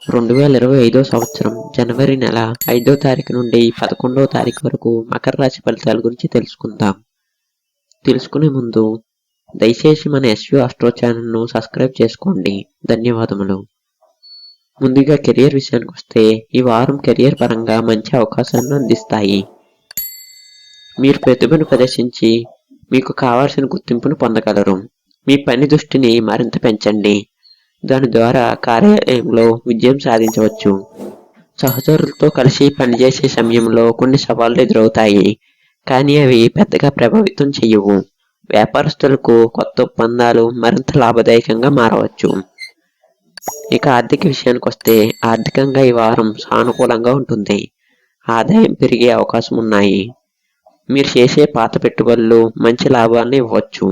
2025 సంవత్సరం జనవరి నెల 5వ తారీఖు నుండి 11వ తారీఖు వరకు మకర రాశి ఫలితాల గురించి తెలుసుకుందాం. తెలుసుకునే ముందు దయచేసి మన ఎస్యు ఆస్ట్రో ఛానల్ను సబ్స్క్రైబ్ చేసుకోండి. ధన్యవాదములు. ముందుగా కెరియర్ విషయానికి వస్తే ఈ వారం కెరియర్ పరంగా మంచి అవకాశాలను అందిస్తాయి. మీరు ప్రతిభను ప్రదర్శించి మీకు కావాల్సిన గుర్తింపును పొందగలరు. మీ పని దృష్టిని మరింత పెంచండి. దాని ద్వారా కార్యాలయంలో విజయం సాధించవచ్చు. సహచరులతో కలిసి పనిచేసే సమయంలో కొన్ని సవాళ్లు ఎదురవుతాయి, కానీ అవి పెద్దగా ప్రభావితం చేయవు. వ్యాపారస్తులకు కొత్త ఒప్పందాలు మరింత లాభదాయకంగా మారవచ్చు. ఇక ఆర్థిక విషయానికి వస్తే ఆర్థికంగా ఈ వారం సానుకూలంగా ఉంటుంది. ఆదాయం పెరిగే అవకాశం ఉన్నాయి. మీరు చేసే పాత పెట్టుబడులు మంచి లాభాలను ఇవ్వచ్చు,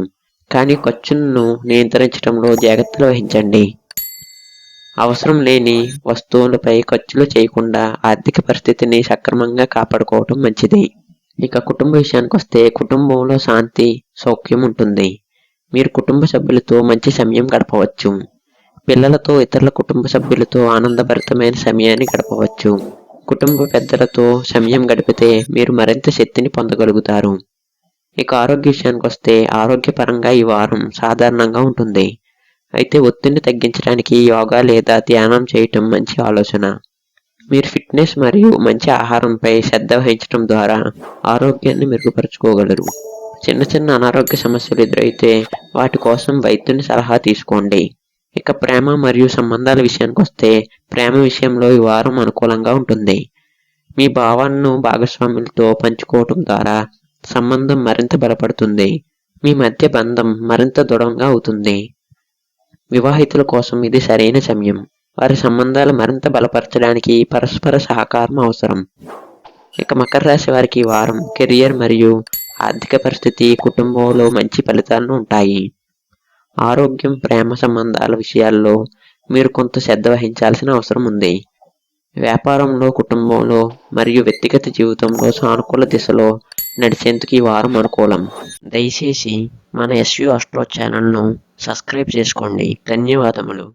కానీ ఖర్చులను నియంత్రించడంలో జాగ్రత్తలు వహించండి. అవసరం లేని వస్తువులపై ఖర్చులు చేయకుండా ఆర్థిక పరిస్థితిని సక్రమంగా కాపాడుకోవడం మంచిది. ఇక కుటుంబ విషయానికి వస్తే కుటుంబంలో శాంతి, సౌఖ్యం ఉంటుంది. మీరు కుటుంబ సభ్యులతో మంచి సమయం గడపవచ్చు. పిల్లలతో ఇతరుల కుటుంబ సభ్యులతో ఆనందభరితమైన సమయాన్ని గడపవచ్చు. కుటుంబ పెద్దలతో సమయం గడిపితే మీరు మరింత శక్తిని పొందగలుగుతారు. ఇక ఆరోగ్య విషయానికి వస్తే ఆరోగ్యపరంగా ఈ వారం సాధారణంగా ఉంటుంది. అయితే ఒత్తిడిని తగ్గించడానికి యోగా లేదా ధ్యానం చేయటం మంచి ఆలోచన. మీరు ఫిట్నెస్ మరియు మంచి ఆహారంపై శ్రద్ధ వహించడం ద్వారా ఆరోగ్యాన్ని మెరుగుపరుచుకోగలరు. చిన్న చిన్న అనారోగ్య సమస్యలు ఎదురైతే వాటి కోసం వైద్యుని సలహా తీసుకోండి. ఇక ప్రేమ మరియు సంబంధాల విషయానికి వస్తే ప్రేమ విషయంలో ఈ వారం అనుకూలంగా ఉంటుంది. మీ భావాలను భాగస్వాములతో పంచుకోవటం ద్వారా సంబంధం మరింత బలపడుతుంది. మీ మధ్య బంధం మరింత దృఢంగా అవుతుంది. వివాహితుల కోసం ఇది సరైన సమయం. వారి సంబంధాలు మరింత బలపరచడానికి పరస్పర సహకారం అవసరం. ఇక మకర రాశి వారికి ఈ వారం కెరియర్ మరియు ఆర్థిక పరిస్థితి, కుటుంబంలో మంచి ఫలితాలను ఉంటాయి. ఆరోగ్యం, ప్రేమ సంబంధాల విషయాల్లో మీరు కొంత శ్రద్ధ వహించాల్సిన అవసరం ఉంది. వ్యాపారంలో, కుటుంబంలో మరియు వ్యక్తిగత జీవితంలో సానుకూల దిశలో నడిచేందుకు ఈ వారం అనుకూలం. దయచేసి మన ఎస్యు ఆస్ట్రో ఛానల్ను సబ్స్క్రైబ్ చేసుకోండి. ధన్యవాదములు.